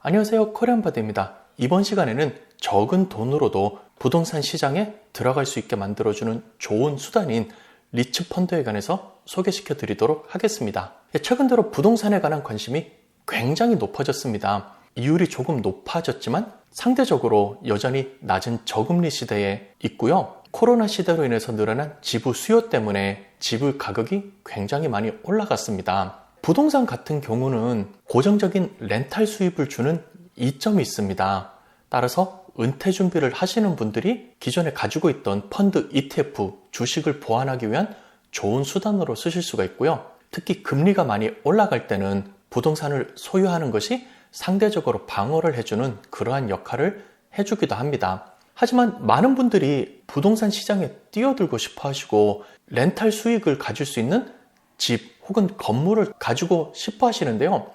안녕하세요, 코리안바디입니다. 이번 시간에는 적은 돈으로도 부동산 시장에 들어갈 수 있게 만들어주는 좋은 수단인 리츠 펀드에 관해서 소개시켜 드리도록 하겠습니다. 최근 들어 부동산에 관한 관심이 굉장히 높아졌습니다. 이율이 조금 높아졌지만 상대적으로 여전히 낮은 저금리 시대에 있고요. 코로나 시대로 인해서 늘어난 지부 수요 때문에 지불 가격이 굉장히 많이 올라갔습니다. 부동산 같은 경우는 고정적인 렌탈 수입을 주는 이점이 있습니다. 따라서 은퇴 준비를 하시는 분들이 기존에 가지고 있던 펀드, ETF, 주식을 보완하기 위한 좋은 수단으로 쓰실 수가 있고요. 특히 금리가 많이 올라갈 때는 부동산을 소유하는 것이 상대적으로 방어를 해주는 그러한 역할을 해주기도 합니다. 하지만 많은 분들이 부동산 시장에 뛰어들고 싶어 하시고 렌탈 수익을 가질 수 있는 집 혹은 건물을 가지고 싶어 하시는데요.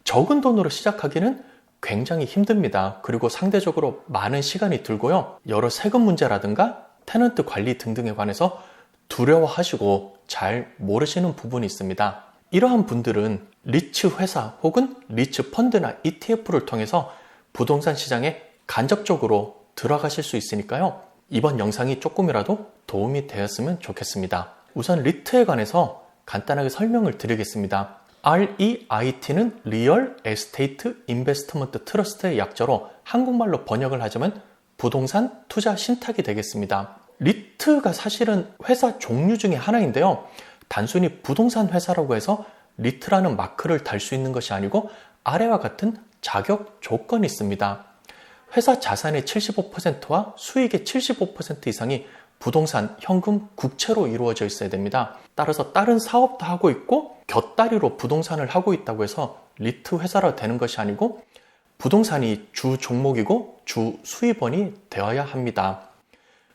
적은 돈으로 시작하기는 굉장히 힘듭니다. 그리고 상대적으로 많은 시간이 들고요. 여러 세금 문제라든가 테넌트 관리 등등에 관해서 두려워하시고 잘 모르시는 부분이 있습니다. 이러한 분들은 리츠 회사 혹은 리츠 펀드나 ETF를 통해서 부동산 시장에 간접적으로 들어가실 수 있으니까요. 이번 영상이 조금이라도 도움이 되었으면 좋겠습니다. 우선 리트에 관해서 간단하게 설명을 드리겠습니다. REIT는 리얼 에스테이트 인베스트먼트 트러스트의 약자로 한국말로 번역을 하자면 부동산 투자 신탁이 되겠습니다. 리트가 사실은 회사 종류 중에 하나인데요. 단순히 부동산 회사라고 해서 리트라는 마크를 달 수 있는 것이 아니고 아래와 같은 자격 조건이 있습니다. 회사 자산의 75%와 수익의 75% 이상이 부동산, 현금, 국채로 이루어져 있어야 됩니다. 따라서 다른 사업도 하고 있고 곁다리로 부동산을 하고 있다고 해서 리트 회사라 되는 것이 아니고 부동산이 주 종목이고 주 수입원이 되어야 합니다.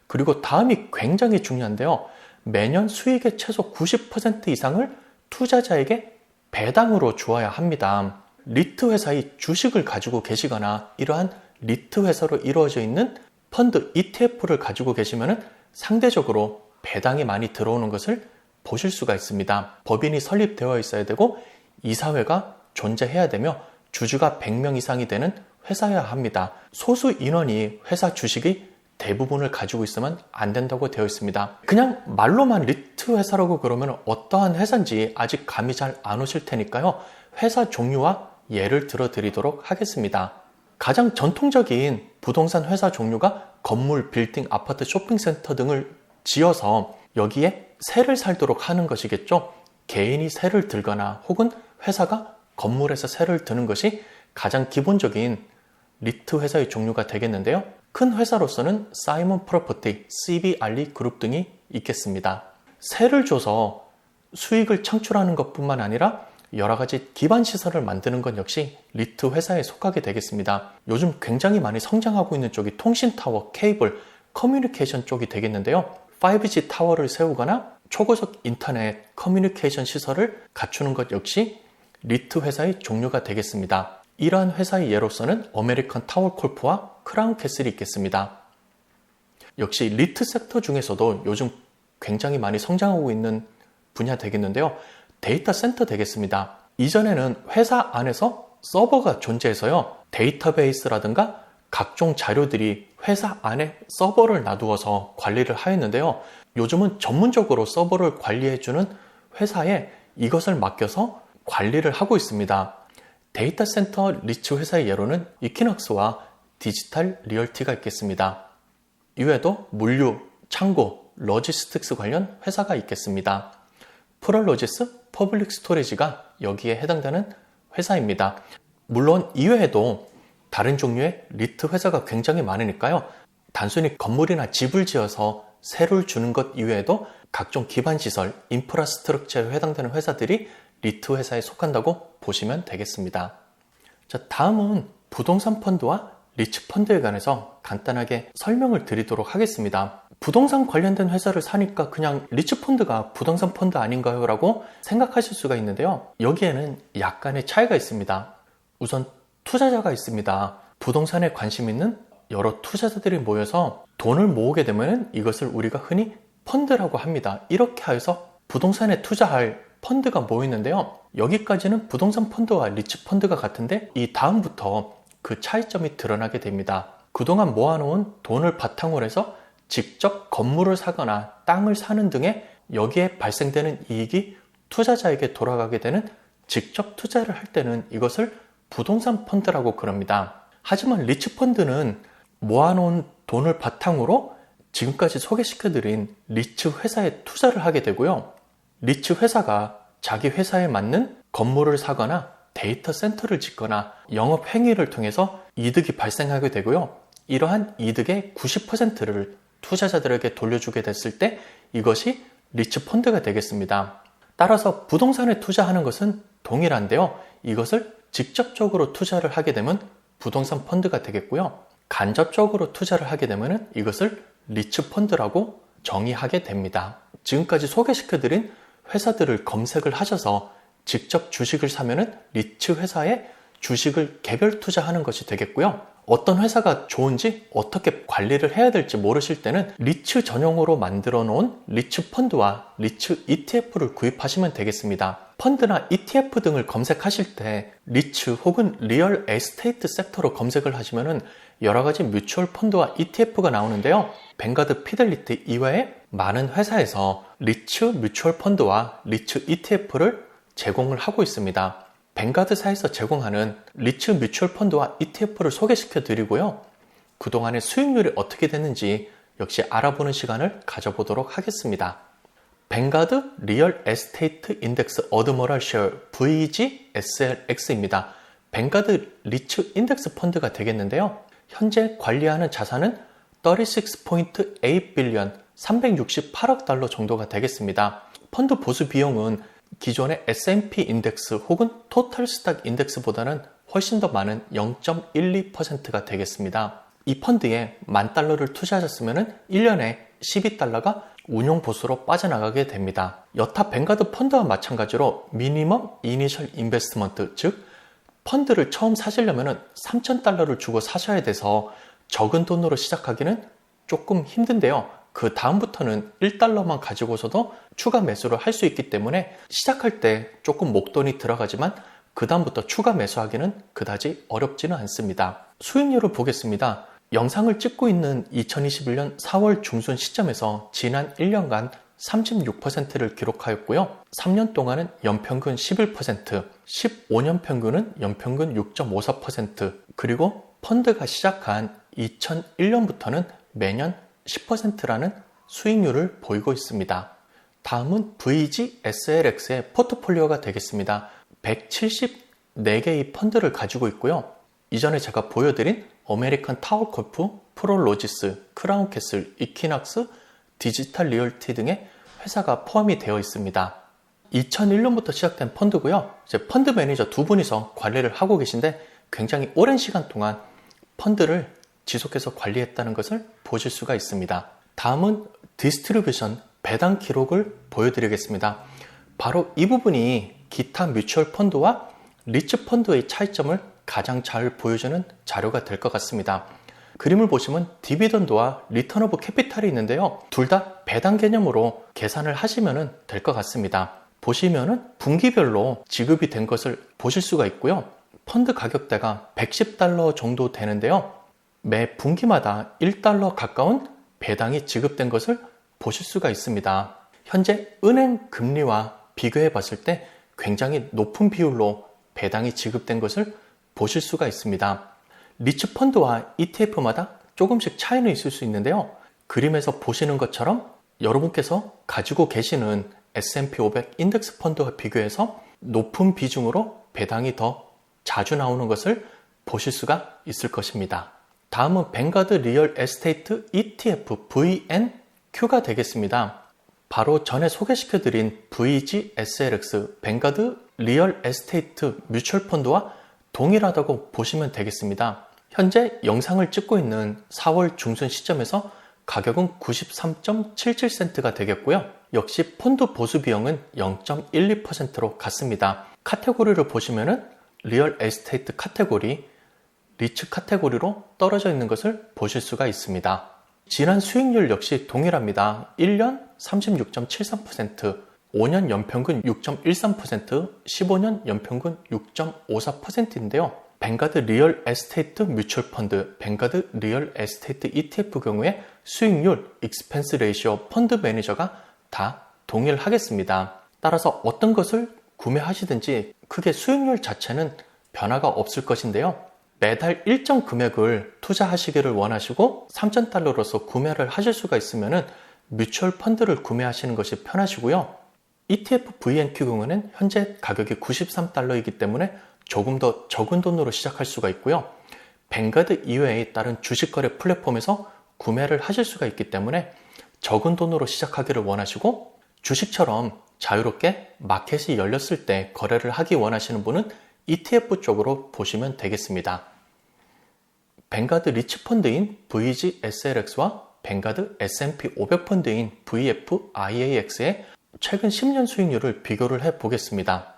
그리고 다음이 굉장히 중요한데요. 매년 수익의 최소 90% 이상을 투자자에게 배당으로 주어야 합니다. 리트 회사의 주식을 가지고 계시거나 이러한 리트 회사로 이루어져 있는 펀드 ETF를 가지고 계시면 상대적으로 배당이 많이 들어오는 것을 보실 수가 있습니다. 법인이 설립되어 있어야 되고 이사회가 존재해야 되며 주주가 100명 이상이 되는 회사여야 합니다. 소수 인원이 회사 주식의 대부분을 가지고 있으면 안 된다고 되어 있습니다. 그냥 말로만 리트 회사라고 그러면 어떠한 회사인지 아직 감이 잘 안 오실 테니까요. 회사 종류와 예를 들어 드리도록 하겠습니다. 가장 전통적인 부동산 회사 종류가 건물, 빌딩, 아파트, 쇼핑센터 등을 지어서 여기에 세를 살도록 하는 것이겠죠. 개인이 세를 들거나 혹은 회사가 건물에서 세를 드는 것이 가장 기본적인 리트 회사의 종류가 되겠는데요. 큰 회사로서는 사이먼 프로퍼티, CBRE 그룹 등이 있겠습니다. 세를 줘서 수익을 창출하는 것뿐만 아니라 여러 가지 기반 시설을 만드는 것 역시 리트 회사에 속하게 되겠습니다. 요즘 굉장히 많이 성장하고 있는 쪽이 통신타워, 케이블, 커뮤니케이션 쪽이 되겠는데요. 5G 타워를 세우거나 초고속 인터넷, 커뮤니케이션 시설을 갖추는 것 역시 리트 회사의 종류가 되겠습니다. 이러한 회사의 예로서는 아메리칸 타워콜프와 크라운 캐슬이 있겠습니다. 역시 리트 섹터 중에서도 요즘 굉장히 많이 성장하고 있는 분야 되겠는데요. 데이터 센터 되겠습니다. 이전에는 회사 안에서 서버가 존재해서요. 데이터베이스라든가 각종 자료들이 회사 안에 서버를 놔두어서 관리를 하였는데요. 요즘은 전문적으로 서버를 관리해주는 회사에 이것을 맡겨서 관리를 하고 있습니다. 데이터 센터 리츠 회사의 예로는 이퀴넉스와 디지털 리얼티가 있겠습니다. 이외에도 물류, 창고, 로지스틱스 관련 회사가 있겠습니다. 프롤로지스, 퍼블릭 스토리지가 여기에 해당되는 회사입니다. 물론 이외에도 다른 종류의 리트 회사가 굉장히 많으니까요. 단순히 건물이나 집을 지어서 세를 주는 것 이외에도 각종 기반시설, 인프라스트럭처에 해당되는 회사들이 리트 회사에 속한다고 보시면 되겠습니다. 자, 다음은 부동산 펀드와 리츠 펀드에 관해서 간단하게 설명을 드리도록 하겠습니다. 부동산 관련된 회사를 사니까 그냥 리츠 펀드가 부동산 펀드 아닌가요? 라고 생각하실 수가 있는데요. 여기에는 약간의 차이가 있습니다. 우선 투자자가 있습니다. 부동산에 관심 있는 여러 투자자들이 모여서 돈을 모으게 되면 이것을 우리가 흔히 펀드라고 합니다. 이렇게 해서 부동산에 투자할 펀드가 모이는데요. 여기까지는 부동산 펀드와 리츠 펀드가 같은데 이 다음부터 그 차이점이 드러나게 됩니다. 그동안 모아놓은 돈을 바탕으로 해서 직접 건물을 사거나 땅을 사는 등의 여기에 발생되는 이익이 투자자에게 돌아가게 되는 직접 투자를 할 때는 이것을 부동산 펀드라고 그럽니다. 하지만 리츠펀드는 모아놓은 돈을 바탕으로 지금까지 소개시켜드린 리츠 회사에 투자를 하게 되고요. 리츠 회사가 자기 회사에 맞는 건물을 사거나 데이터 센터를 짓거나 영업 행위를 통해서 이득이 발생하게 되고요. 이러한 이득의 90%를 투자자들에게 돌려주게 됐을 때 이것이 리츠 펀드가 되겠습니다. 따라서 부동산에 투자하는 것은 동일한데요. 이것을 직접적으로 투자를 하게 되면 부동산 펀드가 되겠고요. 간접적으로 투자를 하게 되면 이것을 리츠 펀드라고 정의하게 됩니다. 지금까지 소개시켜드린 회사들을 검색을 하셔서 직접 주식을 사면은 리츠 회사에 주식을 개별 투자하는 것이 되겠고요. 어떤 회사가 좋은지 어떻게 관리를 해야 될지 모르실 때는 리츠 전용으로 만들어 놓은 리츠 펀드와 리츠 ETF를 구입하시면 되겠습니다. 펀드나 ETF 등을 검색하실 때 리츠 혹은 리얼 에스테이트 섹터로 검색을 하시면은 여러 가지 뮤추얼 펀드와 ETF가 나오는데요. 뱅가드 피델리티 이외에 많은 회사에서 리츠 뮤추얼 펀드와 리츠 ETF를 제공을 하고 있습니다. 뱅가드사에서 제공하는 리츠 뮤추얼 펀드와 ETF를 소개시켜 드리고요. 그동안의 수익률이 어떻게 됐는지 역시 알아보는 시간을 가져보도록 하겠습니다. 뱅가드 리얼 에스테이트 인덱스 어드머럴 쉐어 VGSLX입니다. 뱅가드 리츠 인덱스 펀드가 되겠는데요. 현재 관리하는 자산은 36.8 빌리언 368억 달러 정도가 되겠습니다. 펀드 보수 비용은 기존의 S&P 인덱스 혹은 토탈 스탁 인덱스보다는 훨씬 더 많은 0.12%가 되겠습니다. 이 펀드에 $10,000를 투자하셨으면 1년에 $12가 운용 보수로 빠져나가게 됩니다. 여타 뱅가드 펀드와 마찬가지로 미니멈 이니셜 인베스트먼트, 즉 펀드를 처음 사시려면 $3,000를 주고 사셔야 돼서 적은 돈으로 시작하기는 조금 힘든데요. 그 다음부터는 $1만 가지고서도 추가 매수를 할 수 있기 때문에 시작할 때 조금 목돈이 들어가지만 그 다음부터 추가 매수하기는 그다지 어렵지는 않습니다. 수익률을 보겠습니다. 영상을 찍고 있는 2021년 4월 중순 시점에서 지난 1년간 36%를 기록하였고요. 3년 동안은 연평균 11%, 15년 평균은 연평균 6.54%, 그리고 펀드가 시작한 2001년부터는 매년 10%라는 수익률을 보이고 있습니다. 다음은 VGSLX의 포트폴리오가 되겠습니다. 174개의 펀드를 가지고 있고요. 이전에 제가 보여드린 아메리칸 타워코프, 프롤로지스, 크라운캐슬, 이퀴낙스, 디지털 리얼티 등의 회사가 포함이 되어 있습니다. 2001년부터 시작된 펀드고요. 이제 펀드 매니저 두 분이서 관리를 하고 계신데 굉장히 오랜 시간 동안 펀드를 지속해서 관리했다는 것을 보실 수가 있습니다. 다음은 디스트리뷰션, 배당 기록을 보여드리겠습니다. 바로 이 부분이 기타 뮤추얼 펀드와 리츠 펀드의 차이점을 가장 잘 보여주는 자료가 될 것 같습니다. 그림을 보시면 디비던드와 리턴 오브 캐피탈이 있는데요. 둘 다 배당 개념으로 계산을 하시면 될 것 같습니다. 보시면은 분기별로 지급이 된 것을 보실 수가 있고요. 펀드 가격대가 $110 정도 되는데요. 매 분기마다 $1 가까운 배당이 지급된 것을 보실 수가 있습니다. 현재 은행 금리와 비교해 봤을 때 굉장히 높은 비율로 배당이 지급된 것을 보실 수가 있습니다. 리츠 펀드와 ETF마다 조금씩 차이는 있을 수 있는데요. 그림에서 보시는 것처럼 여러분께서 가지고 계시는 S&P 500 인덱스 펀드와 비교해서 높은 비중으로 배당이 더 자주 나오는 것을 보실 수가 있을 것입니다. 다음은 뱅가드 리얼 에스테이트 ETF VNQ가 되겠습니다. 바로 전에 소개시켜드린 VGSLX 뱅가드 리얼 에스테이트 뮤추얼 펀드와 동일하다고 보시면 되겠습니다. 현재 영상을 찍고 있는 4월 중순 시점에서 가격은 93.77센트가 되겠고요. 역시 펀드 보수 비용은 0.12%로 같습니다. 카테고리를 보시면은 리얼 에스테이트 카테고리, 리츠 카테고리로 떨어져 있는 것을 보실 수가 있습니다. 지난 수익률 역시 동일합니다. 1년 36.73%, 5년 연평균 6.13%, 15년 연평균 6.54%인데요. 뱅가드 리얼 에스테이트 뮤추얼 펀드, 뱅가드 리얼 에스테이트 ETF 경우에 수익률, 익스펜스 레이시오, 펀드 매니저가 다 동일하겠습니다. 따라서 어떤 것을 구매하시든지 크게 수익률 자체는 변화가 없을 것인데요. 매달 일정 금액을 투자하시기를 원하시고 3,000달러로서 구매를 하실 수가 있으면 뮤추얼 펀드를 구매하시는 것이 편하시고요. ETF VNQ 경우는 현재 가격이 93달러이기 때문에 조금 더 적은 돈으로 시작할 수가 있고요. 뱅가드 이외의 다른 주식거래 플랫폼에서 구매를 하실 수가 있기 때문에 적은 돈으로 시작하기를 원하시고 주식처럼 자유롭게 마켓이 열렸을 때 거래를 하기 원하시는 분은 ETF 쪽으로 보시면 되겠습니다. 뱅가드 리츠 펀드인 VGSLX와 뱅가드 S&P 500 펀드인 VFIAX의 최근 10년 수익률을 비교를 해 보겠습니다.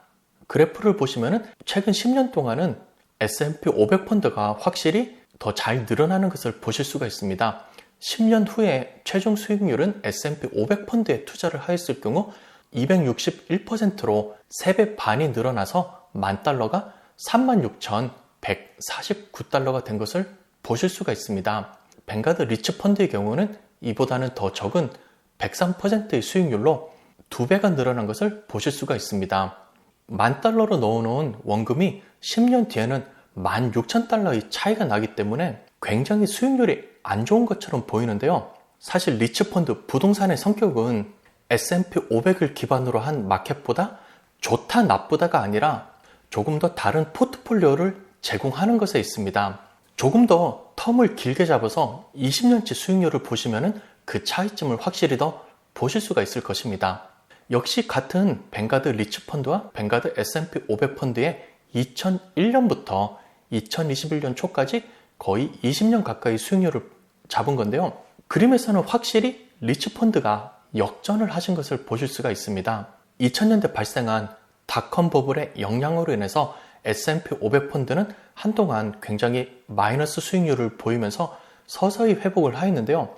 그래프를 보시면 최근 10년 동안은 S&P 500 펀드가 확실히 더 잘 늘어나는 것을 보실 수가 있습니다. 10년 후에 최종 수익률은 S&P 500 펀드에 투자를 하였을 경우 261%로 3배 반이 늘어나서 $10,000가 36,149달러가 된 것을 보실 수가 있습니다. 뱅가드 리츠 펀드의 경우는 이보다는 더 적은 103%의 수익률로 2배가 늘어난 것을 보실 수가 있습니다. $10,000로 넣어놓은 원금이 10년 뒤에는 16,000달러의 차이가 나기 때문에 굉장히 수익률이 안 좋은 것처럼 보이는데요. 사실 리츠 펀드 부동산의 성격은 S&P 500을 기반으로 한 마켓보다 좋다 나쁘다가 아니라 조금 더 다른 포트폴리오를 제공하는 것에 있습니다. 조금 더 텀을 길게 잡아서 20년치 수익률을 보시면 그 차이점을 확실히 더 보실 수가 있을 것입니다. 역시 같은 뱅가드 리츠 펀드와 뱅가드 S&P 500 펀드의 2001년부터 2021년 초까지 거의 20년 가까이 수익률을 잡은 건데요. 그림에서는 확실히 리츠 펀드가 역전을 하신 것을 보실 수가 있습니다. 2000년대 발생한 닷컴 버블의 영향으로 인해서 S&P 500 펀드는 한동안 굉장히 마이너스 수익률을 보이면서 서서히 회복을 하였는데요.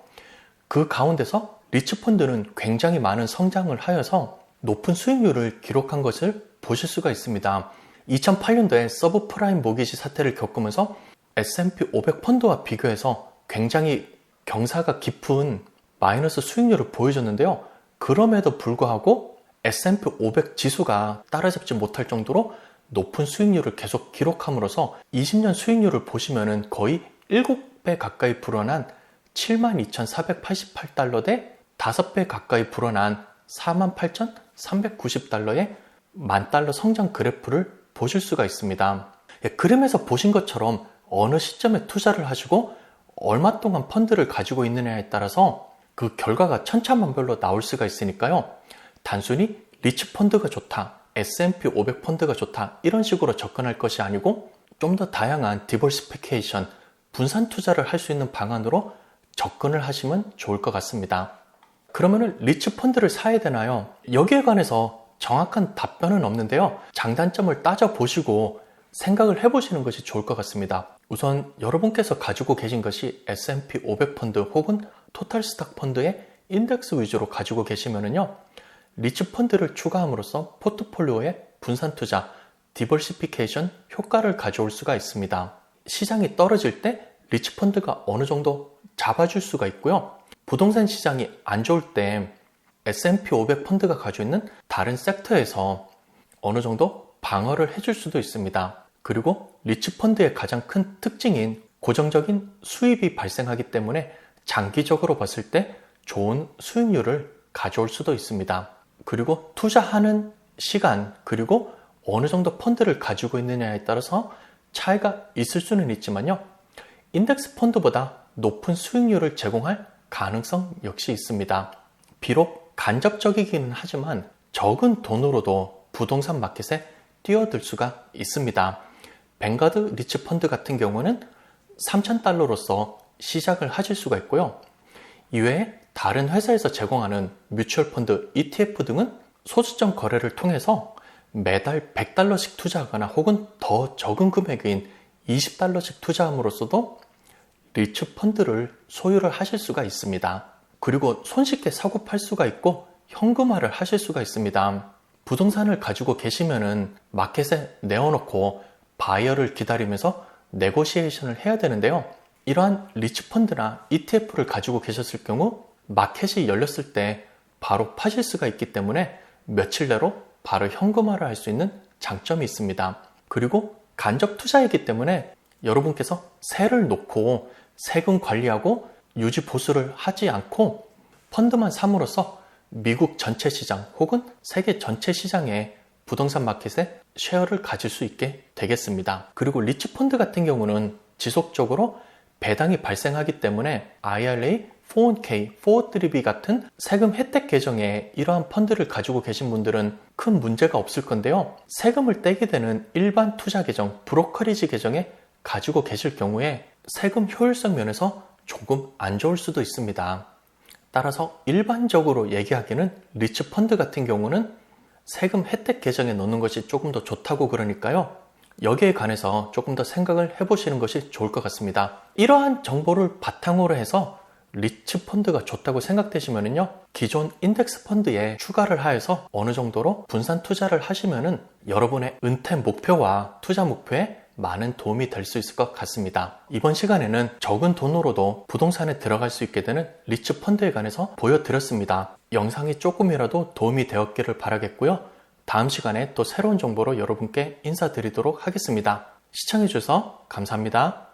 그 가운데서 리츠 펀드는 굉장히 많은 성장을 하여서 높은 수익률을 기록한 것을 보실 수가 있습니다. 2008년도에 서브프라임 모기지 사태를 겪으면서 S&P 500 펀드와 비교해서 굉장히 경사가 깊은 마이너스 수익률을 보여줬는데요. 그럼에도 불구하고 S&P 500 지수가 따라잡지 못할 정도로 높은 수익률을 계속 기록함으로써 20년 수익률을 보시면 거의 7배 가까이 불어난 72,488달러 대 5배 가까이 불어난 48,390달러의 $10,000 성장 그래프를 보실 수가 있습니다. 그림에서 보신 것처럼 어느 시점에 투자를 하시고 얼마 동안 펀드를 가지고 있느냐에 따라서 그 결과가 천차만별로 나올 수가 있으니까요. 단순히 리츠 펀드가 좋다, S&P 500 펀드가 좋다 이런 식으로 접근할 것이 아니고 좀 더 다양한 디버시피케이션, 분산 투자를 할 수 있는 방안으로 접근을 하시면 좋을 것 같습니다. 그러면 리츠 펀드를 사야 되나요? 여기에 관해서 정확한 답변은 없는데요. 장단점을 따져보시고 생각을 해보시는 것이 좋을 것 같습니다. 우선 여러분께서 가지고 계신 것이 S&P 500 펀드 혹은 토탈 스탁 펀드의 인덱스 위주로 가지고 계시면요. 리츠 펀드를 추가함으로써 포트폴리오의 분산 투자, 디버시피케이션 효과를 가져올 수가 있습니다. 시장이 떨어질 때 리츠 펀드가 어느 정도 잡아줄 수가 있고요. 부동산 시장이 안 좋을 때 S&P 500 펀드가 가지고 있는 다른 섹터에서 어느 정도 방어를 해줄 수도 있습니다. 그리고 리츠 펀드의 가장 큰 특징인 고정적인 수입이 발생하기 때문에 장기적으로 봤을 때 좋은 수익률을 가져올 수도 있습니다. 그리고 투자하는 시간 그리고 어느 정도 펀드를 가지고 있느냐에 따라서 차이가 있을 수는 있지만요. 인덱스 펀드보다 높은 수익률을 제공할 가능성 역시 있습니다. 비록 간접적이기는 하지만 적은 돈으로도 부동산 마켓에 뛰어들 수가 있습니다. 뱅가드 리츠 펀드 같은 경우는 $3,000로서 시작을 하실 수가 있고요. 이외에 다른 회사에서 제공하는 뮤추얼 펀드, ETF 등은 소수점 거래를 통해서 매달 $100씩 투자하거나 혹은 더 적은 금액인 $20씩 투자함으로써도 리츠 펀드를 소유를 하실 수가 있습니다. 그리고 손쉽게 사고 팔 수가 있고 현금화를 하실 수가 있습니다. 부동산을 가지고 계시면은 마켓에 내어놓고 바이어를 기다리면서 네고시에이션을 해야 되는데요. 이러한 리츠펀드나 ETF를 가지고 계셨을 경우 마켓이 열렸을 때 바로 파실 수가 있기 때문에 며칠 내로 바로 현금화를 할 수 있는 장점이 있습니다. 그리고 간접 투자이기 때문에 여러분께서 세를 놓고 세금 관리하고 유지 보수를 하지 않고 펀드만 삼으로써 미국 전체 시장 혹은 세계 전체 시장의 부동산 마켓에 쉐어를 가질 수 있게 되겠습니다. 그리고 리츠펀드 같은 경우는 지속적으로 배당이 발생하기 때문에 IRA, 401k, 403b 같은 세금 혜택 계정에 이러한 펀드를 가지고 계신 분들은 큰 문제가 없을 건데요. 세금을 떼게 되는 일반 투자 계정, 브로커리지 계정에 가지고 계실 경우에 세금 효율성 면에서 조금 안 좋을 수도 있습니다. 따라서 일반적으로 얘기하기는 리츠펀드 같은 경우는 세금 혜택 계정에 넣는 것이 조금 더 좋다고 그러니까요. 여기에 관해서 조금 더 생각을 해보시는 것이 좋을 것 같습니다. 이러한 정보를 바탕으로 해서 리츠펀드가 좋다고 생각되시면요, 기존 인덱스 펀드에 추가를 하여서 어느 정도로 분산 투자를 하시면은 여러분의 은퇴 목표와 투자 목표에 많은 도움이 될 수 있을 것 같습니다. 이번 시간에는 적은 돈으로도 부동산에 들어갈 수 있게 되는 리츠펀드에 관해서 보여드렸습니다. 영상이 조금이라도 도움이 되었기를 바라겠고요. 다음 시간에 또 새로운 정보로 여러분께 인사드리도록 하겠습니다. 시청해주셔서 감사합니다.